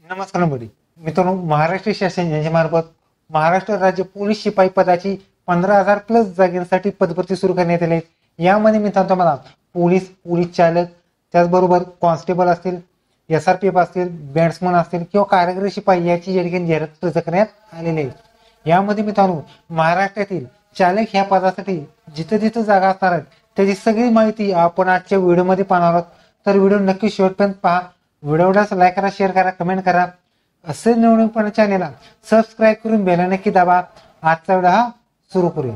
नमस्कार मित्रांनो, महाराष्ट्र शासन यांच्यामार्फत महाराष्ट्र राज्य पोलीस शिपाई पदाची 15,000 प्लस जागांसाठी पदभरती सुरू करण्यात आली आहे. यामध्ये मित्रांनो तुम्हाला पोलीस चालक, त्याचबरोबर कॉन्स्टेबल असतील, SRPF असतील, बॅट्समन असतील किंवा कारागृह शिपाई याची जाहिरात प्रसिद्ध करण्यात आलेली आहे. यामध्ये मित्रांनो महाराष्ट्रातील चालक ह्या पदासाठी जिथं जागा असणार आहेत त्याची सगळी माहिती आपण आजच्या व्हिडिओमध्ये पाहणार आहोत. तर व्हिडिओ नक्की शेवटपर्यंत पहा. व्हिडिओला लाईक करा, शेअर करा, कमेंट करा. असे नवीन चॅनेलला सबस्क्राईब करून बेल नक्की दाबा. आजचा व्हिडिओ हा सुरू करूया.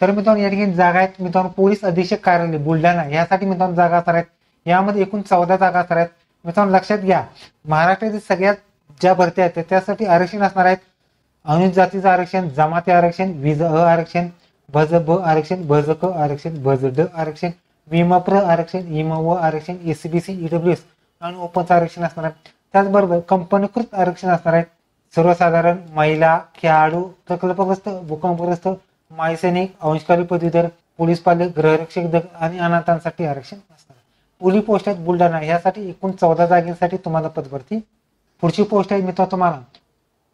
तर मित्रांनो या ठिकाणी जागा आहेत मित्रांनो, पोलीस अधीक्षक कार्यालय बुलढाणा यासाठी मित्रांनो जागा असणार आहेत. यामध्ये एकूण 14 जागा असणार आहेत. मित्रांनो लक्षात घ्या, महाराष्ट्रातील सगळ्यात ज्या भरत्या आहेत त्यासाठी आरक्षण असणार आहेत. अनुसूचित जातीचं आरक्षण, जमाती आरक्षण, विज आरक्षण, भज ब आरक्षण, भज क आरक्षण, भज ड आरक्षण, विमाप्र आरक्षण, इमाव आरक्षण, SBC, EWS आणि ओपनचं आरक्षण असणार आहे. त्याचबरोबर कंपनीकृत आरक्षण असणार आहे. सर्वसाधारण, महिला, खेळाडू, प्रकल्पग्रस्त, भूकंपग्रस्त, मायसैनिक, अंशकारी पदवीधर, पोलीस पालक, गृहरक्षक दल आणि अनाथांसाठी आरक्षण असणार आहे. पोलीस पोस्ट आहेत बुलढाणा यासाठी एकूण 14 जागेसाठी तुम्हाला पदभरती. पुढची पोस्ट आहे मित्र तुम्हाला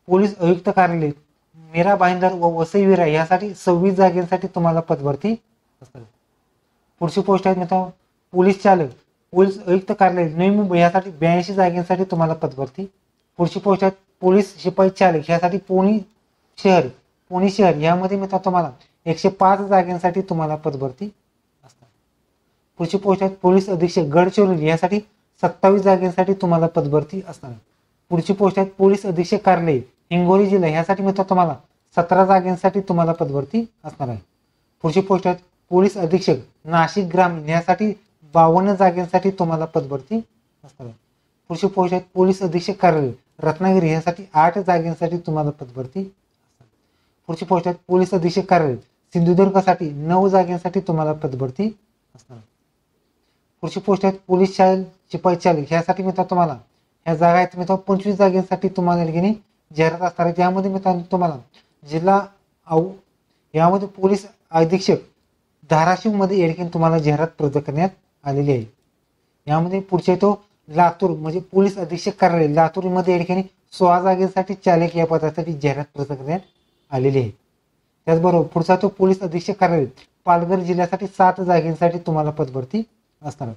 पोलीस आयुक्त कार्यालय मीरा भाईंदर व वसई विरा यासाठी 26 जागेसाठी तुम्हाला पदभरती असणार. पुढची पोस्ट आहे मित्र पोलीस चालक पोलीस आयुक्त कार्यालय नवी मुंबई यासाठी 82 जागेसाठी तुम्हाला पदभरती. पुढची पोस्ट आहे पोलीस शिपाई चालक यासाठी पुणे शहर यामध्ये मित्र तुम्हाला 105 जागांसाठी तुम्हाला पदभरती असणार. पुढची पोस्ट आहे पोलीस अधीक्षक गडचिरोली यासाठी 27 जागांसाठी तुम्हाला पदभरती असणार. पुढची पोस्ट आहे पोलीस अधीक्षक कार्यालय हिंगोली जिल्हा यासाठी मित्र तुम्हाला 17 जागांसाठी तुम्हाला पदभरती असणार आहे. पुढची पोस्ट आहे पोलीस अधीक्षक नाशिक ग्रामीण यासाठी 52 जागांसाठी तुम्हाला पदभरती असणार आहे. पुढची पोस्ट आहे पोलीस अधीक्षक कार्यालय रत्नागिरी यासाठी 8 जागांसाठी तुम्हाला पदभरती असणार. पुढची पोस्ट आहे पोलीस अधीक्षक कार्यालय सिंधुदुर्गसाठी 9 जागांसाठी तुम्हाला पदभरती असणार. पुढची पोस्ट आहे पोलीस शिपाई चालक यासाठी मित्र तुम्हाला ह्या जागा आहेत मित्र 25 जागांसाठी तुम्हाला जाहिरात असणार आहे. यामध्ये मित्रांनो तुम्हाला यामध्ये पोलीस अधीक्षक धाराशिव मध्ये या ठिकाणी तुम्हाला जाहिरात प्रसिद्ध करण्यात आलेली आहे. यामध्ये पुढचे तो लातूर म्हणजे पोलीस अधीक्षक कार्यालय लातूर मध्ये या ठिकाणी 16 जागेसाठी चालक या पदासाठी जाहिरात प्रसिद्ध करण्यात आलेली आहे. त्याचबरोबर पुढचा तो पोलीस अधीक्षक कार्यालय पालघर जिल्ह्यासाठी 7 जागेसाठी तुम्हाला पदभरती असणार आहे.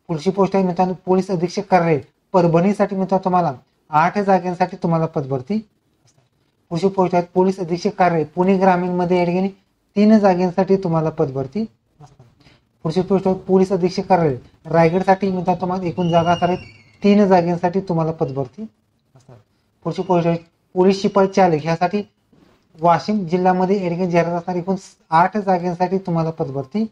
पुढची पोस्ट आहे मित्रांनो पोलीस अधीक्षक कार्यालय परभणीसाठी मित्र तुम्हाला 8 जागांसाठी तुम्हाला पदभरती असणार. पुढची पोस्ट आहे पोलीस अधीक्षक कार्यालय पुणे ग्रामीण मध्ये या ठिकाणी 3 जागांसाठी तुम्हाला पदभरती असणार. पुढची पोस्ट आहे पोलीस अधीक्षक कार्यालय रायगडसाठी मित्र तुम्हाला एकूण जागा असणार आहेत 3 जागांसाठी तुम्हाला पदभरती असणार. पुढची पोस्ट आहे पोलीस शिपाई चालक यासाठी वाशिम जिल्ह्यामध्ये या ठिकाणी जाहिरात असणार एकूण 8 जागांसाठी तुम्हाला पदभरती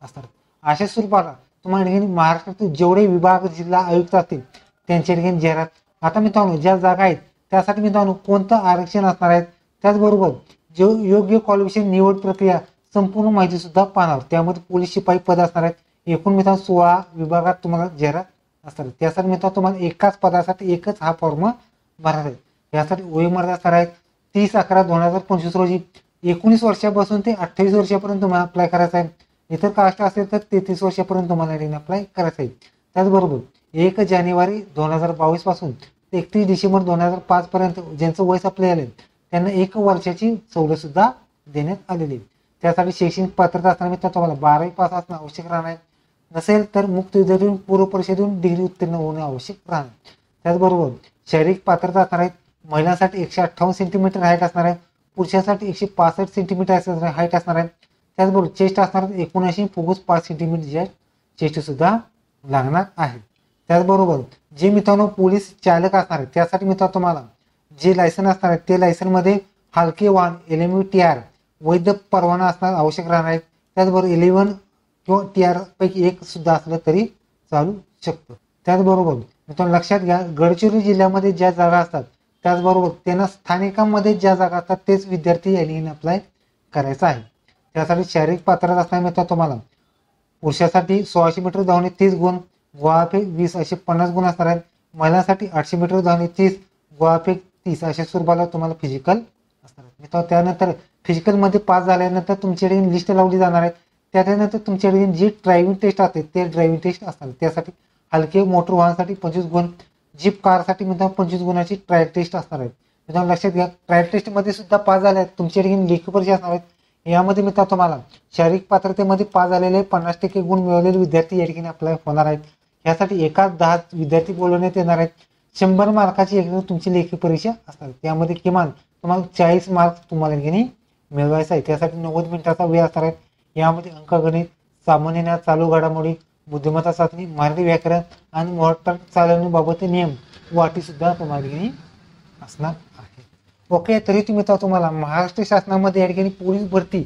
असणार. अशा स्वरूपाला तुम्हाला ठिकाणी महाराष्ट्रातील जेवढे विभाग जिल्हा आयुक्त असतील त्यांच्या ठिकाणी जाहिरात. आता मित्रांनो ज्या जागा आहेत त्यासाठी मित्रांनो कोणतं आरक्षण असणार आहे, त्याचबरोबर जो योग्य क्वालिफिकेशन निवड प्रक्रिया संपूर्ण माहिती सुद्धा पाहणार. त्यामध्ये पोलीस शिपाई पद असणार आहेत. एकूण मित्रांनो 16 विभागात तुम्हाला जाहिरात असणार. त्यासाठी मित्रांनो तुम्हाला एकाच पदासाठी एकच हा फॉर्म भरणार आहे. यासाठी वयोमर्यादा असणार आहेत 30/11/2025 रोजी 19 वर्षापासून ते 28 वर्षापर्यंत तुम्हाला अप्लाय करायचं आहे. इतर कास्ट असेल तर 33 वर्षापर्यंत तुम्हाला अप्लाय करायचं आहे. त्याचबरोबर 1 जानेवारी 2022 पासून ते 31 डिसेंबर 2005 पर्यंत ज्यांचं वय संपले आले त्यांना 1 वर्षाची सवलत सुद्धा देण्यात आलेली आहे. त्यासाठी शैक्षणिक पात्रता असताना मित्र तुम्हाला 12वी पास असणं आवश्यक राहणार आहे. नसेल तर मुक्त विद्यार्थी पूर्व परीक्षेतून डिग्री उत्तीर्ण होणे आवश्यक राहणार. त्याचबरोबर शारीरिक पात्रता असणार आहेत. महिलांसाठी 158 सेंटीमीटर हाईट असणार आहे. पुरुषांसाठी 165 सेंटीमीटर हाईट असणार आहे. त्याचबरोबर चेस्ट असणार 79.5 सेंटीमीटर चेस्ट सुद्धा लागणार आहे. त्याचबरोबर जे मित्रांनो पोलीस चालक असणार आहेत त्यासाठी मित्रांनो तुम्हाला जे लायसन असणार आहे ते लायसन मध्ये हलके वाहन LMV-TR वैध परवाना असणार आवश्यक राहणार आहे. त्याचबरोबर 11 किंवा TR पैकी एक सुद्धा असलं तरी चालू शकतं. त्याचबरोबर मित्रांनो लक्षात घ्या, गडचिरोली जिल्ह्यामध्ये ज्या जागा असतात त्याचबरोबर त्यांना स्थानिकांमध्ये ज्या जागा असतात तेच विद्यार्थी यांनी अप्लाय करायचं आहे. त्यासाठी शारीरिक पात्रता असणार मित्रांनो तुम्हाला पुरुषासाठी 1600 मीटर धावणे 30 गुण, गोळाफेक 20 असे 50 गुण असणार आहेत. महिलांसाठी 800 मीटर धावणे 30, गोळाफेक 30 अशा स्वरूपाला तुम्हाला फिजिकल असणार आहे मित्रांनो. त्यानंतर फिजिकल मध्ये पास झाल्यानंतर तुमच्याकडे लिस्ट लावली जाणार आहे. त्यानंतर तुमच्याकडे जी ड्रायव्हिंग टेस्ट असते ते ड्रायव्हिंग टेस्ट असणार. त्यासाठी हलके मोटर वाहनासाठी 25 गुण, जीप कारसाठी मित्रांनो 25 गुणाची ट्रायल टेस्ट असणार आहे. मित्रांनो लक्षात घ्या, ट्रायल टेस्ट मध्ये सुद्धा पास झाले आहेत तुमच्या ठिकाणी लेखी परीक्षा असणार आहेत. यामध्ये मित्रांनो तुम्हाला शारीरिक पात्रतेमध्ये पास झालेले 50% गुण मिळवलेले विद्यार्थी या ठिकाणी अप्लाय होणार आहेत. यासाठी एकाच 10 विद्यार्थी बोलवण्यात येणार आहेत. 100 मार्काची एक तुमची लेखी परीक्षा असणार. त्यामध्ये किमान तुम्हाला 40 मार्क्स तुम्हाला या ठिकाणी मिळवायचा आहे. त्यासाठी 90 मिनिटाचा वेळ असणार आहे. यामध्ये अंकगणित, सामान्य ज्ञान, चालू घडामोडी, बुद्धिमत्ता चाचणी, मराठी व्याकरण आणि मोटार चालवण्याबाबत नियम वाटी सुद्धा तुम्हाला या ठिकाणी असणार आहे. ओके, तरी तुम्ही तुम्हाला महाराष्ट्र शासनामध्ये या ठिकाणी पोलीस भरती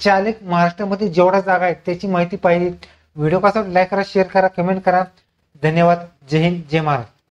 चालक महाराष्ट्रामध्ये जेवढ्या जागा आहेत त्याची माहिती पाहिजे. व्हिडिओ कसा लाईक करा, शेअर करा, कमेंट करा. धन्यवाद. जय हिंद, जय महाराष्ट्र.